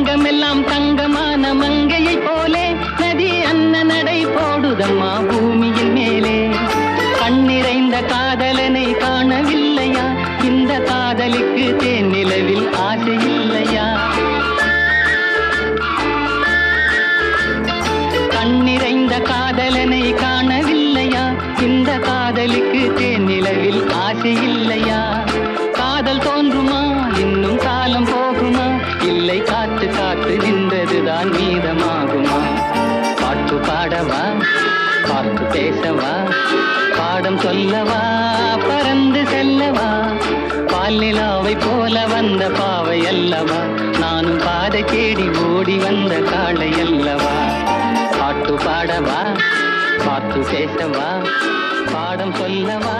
அங்கமெல்லாம் தங்கமான மங்கையை போலே நதி அன்ன நடை போடுதம்மா பூமியின் மேலே. கண்ணிறைந்த காதலனை காணவில்லையா? இந்த காதலுக்கு தேன் நிலவில் ஆசை இல்லையா? கண்ணிறைந்த காதலனை காணவில்லையா? இந்த காதலுக்கு தேன் நிலவில் ஆசை இல்லையா? காதல் தோன்றுமா? இன்னும் காலம் போகுமா? இல்லை, காத்து காத்து நின்றதுதான் மீதமாகுமா? பாட்டு பாடவா? பார்த்து பேசவா? பாடம் சொல்லவா? பறந்து செல்லவா? பால் நிலாவை போல வந்த பாவை அல்லவா? நானும் பாதை தேடி ஓடி வந்த காளை அல்லவா? பாட்டு பாடவா? பார்த்து பேசவா? பாடம் சொல்லவா?